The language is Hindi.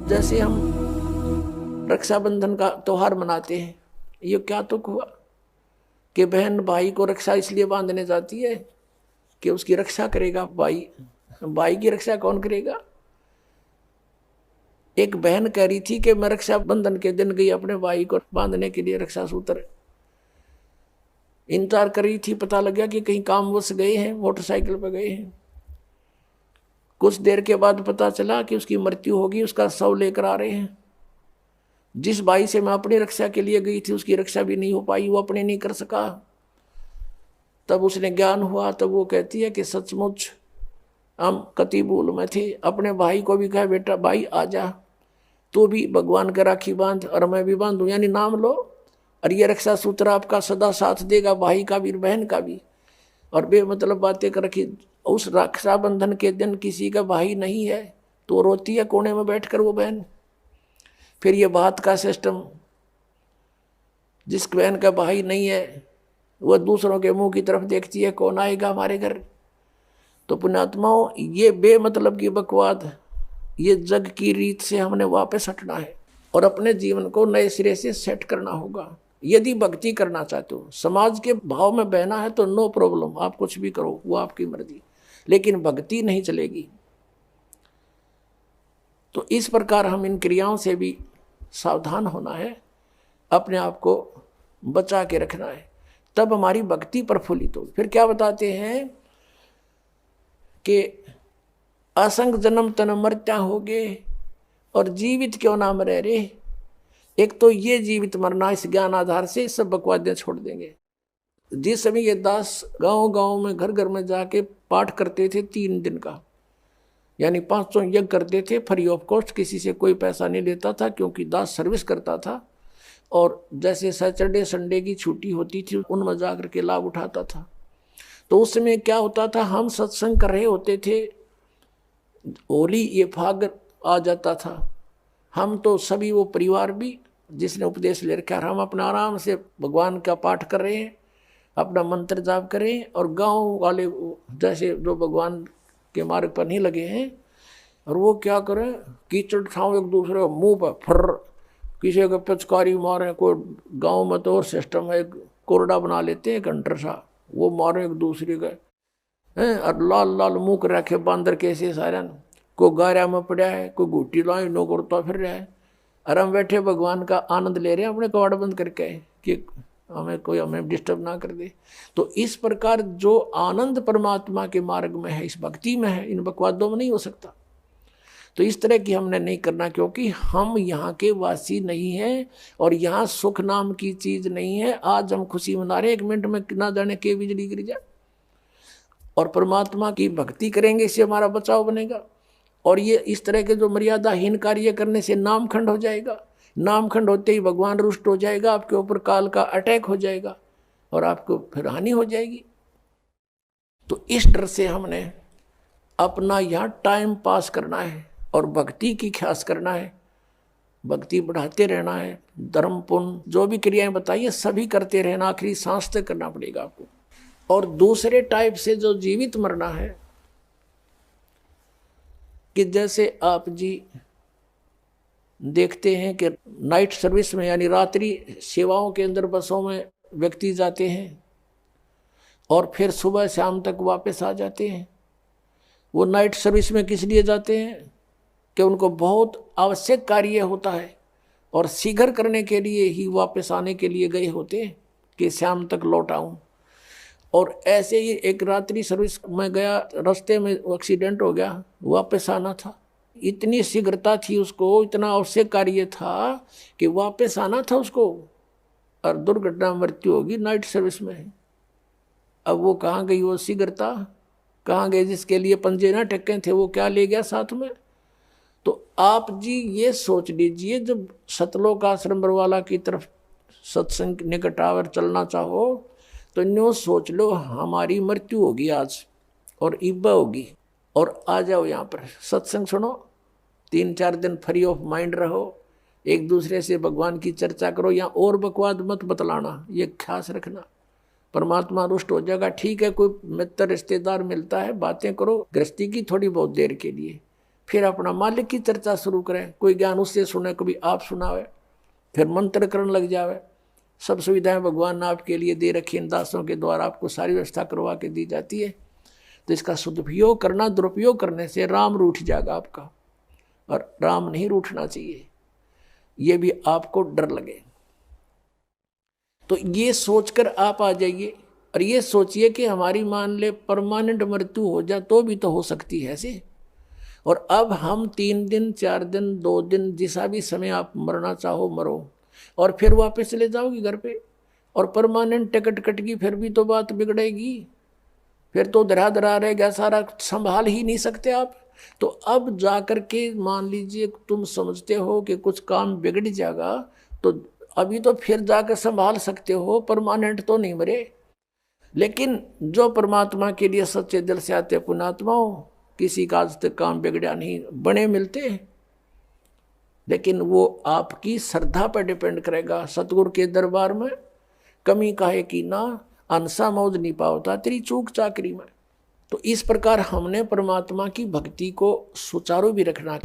जैसे हम रक्षाबंधन का त्योहार मनाते हैं, ये क्या तुक हुआ कि बहन भाई को रक्षा इसलिए बांधने जाती है कि उसकी रक्षा करेगा भाई। भाई की रक्षा कौन करेगा? एक बहन कह रही थी कि मैं रक्षाबंधन के दिन गई अपने भाई को बांधने के लिए, रक्षा सूत्र इंतजार कर रही थी। पता लग गया कि कहीं कामवश गए हैं, मोटरसाइकिल पर गए हैं। कुछ देर के बाद पता चला कि उसकी मृत्यु होगी, उसका शव लेकर आ रहे हैं। जिस भाई से मैं अपनी रक्षा के लिए गई थी उसकी रक्षा भी नहीं हो पाई, वो अपने नहीं कर सका। तब उसने ज्ञान हुआ, तब वो कहती है कि सचमुच हम कति भूल में थे। अपने भाई को भी कहा बेटा भाई आ जा, तू भी भगवान का राखी बांध और मैं भी बांधूं, यानी नाम लो और ये रक्षा सूत्र आपका सदा साथ देगा, भाई का भी बहन का भी। और बेमतलब बातें कर रखी। उस रक्षाबंधन के दिन किसी का भाई नहीं है तो रोती है कोने में बैठकर वो बहन। फिर ये बात का सिस्टम, जिस बहन का भाई नहीं है वह दूसरों के मुंह की तरफ देखती है, कौन आएगा हमारे घर। तो पुण्यात्माओं, ये बेमतलब की बकवाद, ये जग की रीत से हमने वापस हटना है और अपने जीवन को नए सिरे से सेट करना होगा। यदि भक्ति करना चाहते हो, समाज के भाव में बहना है तो नो प्रॉब्लम, आप कुछ भी करो, वो आपकी मर्जी, लेकिन भक्ति नहीं चलेगी। तो इस प्रकार हम इन क्रियाओं से भी सावधान होना है, अपने आप को बचा के रखना है, तब हमारी भक्ति प्रफुल्लित हो। फिर क्या बताते हैं कि असंग जन्म तन मरत्या होगे और जीवित क्यों ना मरे रे। एक तो ये जीवित मरना, इस ज्ञान आधार से सब बकवादें छोड़ देंगे। जिस समय ये दास गांव गांव में घर घर में जाके पाठ करते थे 3 दिन का, यानी 500 यज्ञ करते थे फ्री ऑफ कॉस्ट, किसी से कोई पैसा नहीं लेता था क्योंकि दास सर्विस करता था। और जैसे सैटरडे संडे की छुट्टी होती थी उनमें जाकर के लाभ उठाता था। तो उस समय क्या होता था, हम सत्संग कर रहे होते थे, होली ये फाग आ जाता था, हम तो सभी वो परिवार भी जिसने उपदेश ले रखा, हम अपना आराम से भगवान का पाठ कर रहे हैं, अपना मंत्र जाप करें, और गांव वाले जैसे जो भगवान के मार्ग पर नहीं लगे हैं, और वो क्या करें, कीचड़ ठाव एक दूसरे को मुंह पर फर, किसी को पिचकारी मारे। कोई गांव में तो और सिस्टम है, कोरडा बना लेते हैं घंटर सा, वो मारे एक दूसरे का हैं, और लाल लाल मुँह कर रखे बांदर कैसे सारे। कोई गारा में पड़ा है, कोई घूटी लाई नो करता फिर रहा है, और हम बैठे भगवान का आनंद ले रहे हैं अपने कवाड़ बंद करके कि हमें डिस्टर्ब ना कर दे। तो इस प्रकार जो आनंद परमात्मा के मार्ग में है, इस भक्ति में है, इन बकवादों में नहीं हो सकता। तो इस तरह की हमने नहीं करना, क्योंकि हम यहाँ के वासी नहीं हैं और यहाँ सुख नाम की चीज नहीं है। आज हम खुशी मना रहे, 1 मिनट में ना जाने के बिजली गिर जाए। और परमात्मा की भक्ति करेंगे, इससे हमारा बचाव बनेगा। और ये इस तरह के जो मर्यादाहीन कार्य करने से नामखंड हो जाएगा, नामखंड होते ही भगवान रुष्ट हो जाएगा, आपके ऊपर काल का अटैक हो जाएगा और आपको फिर हानि हो जाएगी। तो इस डर से हमने अपना यहाँ टाइम पास करना है और भक्ति की ख्यास करना है, भक्ति बढ़ाते रहना है। धर्म पुण्य जो भी क्रियाएं बताइए सभी करते रहना, आखिरी सांस तक करना पड़ेगा आपको। और दूसरे टाइप से जो जीवित मरना है, कि जैसे आप जी देखते हैं कि नाइट सर्विस में, यानी रात्रि सेवाओं के अंदर बसों में व्यक्ति जाते हैं और फिर सुबह शाम तक वापस आ जाते हैं। वो नाइट सर्विस में किस लिए जाते हैं कि उनको बहुत आवश्यक कार्य होता है और शीघ्र करने के लिए ही वापस आने के लिए गए होते हैं कि शाम तक लौट आऊं। और ऐसे ही एक रात्रि सर्विस में गया, रास्ते में एक्सीडेंट हो गया, वापस आना था, इतनी शीघ्रता थी उसको, इतना आवश्यक कार्य था कि वापस आना था उसको, और दुर्घटना मृत्यु होगी नाइट सर्विस में। अब वो कहाँ गई वो शीघ्रता, कहाँ गए जिसके लिए पंजे ना टक्के थे, वो क्या ले गया साथ में। तो आप जी ये सोच लीजिए, जब सतलोक आश्रम बरवाला की तरफ सत्संग निकटावर चलना चाहो तो न्यू सोच लो हमारी मृत्यु होगी आज और इब्बा होगी, और आ जाओ यहाँ पर सत्संग सुनो, 3-4 दिन फ्री ऑफ माइंड रहो, एक दूसरे से भगवान की चर्चा करो, यहाँ और बकवाद मत बतलाना, ये ख्यास रखना। परमात्मा रुष्ट हो जाएगा। ठीक है, कोई मित्र रिश्तेदार मिलता है, बातें करो गृहस्थी की थोड़ी बहुत देर के लिए, फिर अपना मालिक की चर्चा शुरू करें, कोई ज्ञान उससे सुने, कभी आप सुनावे, फिर मंत्र करने लग जावे। सब सुविधाएं भगवान ने आपके लिए दे रखी, इन दासों के द्वारा आपको सारी व्यवस्था करवा के दी जाती है। तो इसका सदुपयोग करना, दुरुपयोग करने से राम रूठ जाएगा आपका, और राम नहीं रूठना चाहिए, ये भी आपको डर लगे। तो ये सोचकर आप आ जाइए और ये सोचिए कि हमारी मान ले परमानेंट मृत्यु हो जाए तो भी तो हो सकती है ऐसे। और अब हम 3 दिन 4 दिन 2 दिन जिसा भी समय आप मरना चाहो मरो, और फिर वापस चले जाओगी घर पे, और परमानेंट टिकट कट गई फिर भी तो बात बिगड़ेगी, फिर तो धरा धरा रहेगा सारा, संभाल ही नहीं सकते आप। तो अब जाकर के मान लीजिए तुम समझते हो कि कुछ काम बिगड़ जाएगा, तो अभी तो फिर जाकर संभाल सकते हो, परमानेंट तो नहीं मरे। लेकिन जो परमात्मा के लिए सच्चे दिल से आते पुण्यात्माओं, किसी का आज तक काम बिगड़ा नहीं, बने मिलते, लेकिन वो आपकी श्रद्धा पर डिपेंड करेगा। सतगुरु के दरबार में कमी काहे की ना, अंसा मौज नहीं पावता तेरी चूक चाकरी में। तो इस प्रकार हमने परमात्मा की भक्ति को सुचारू भी रखना।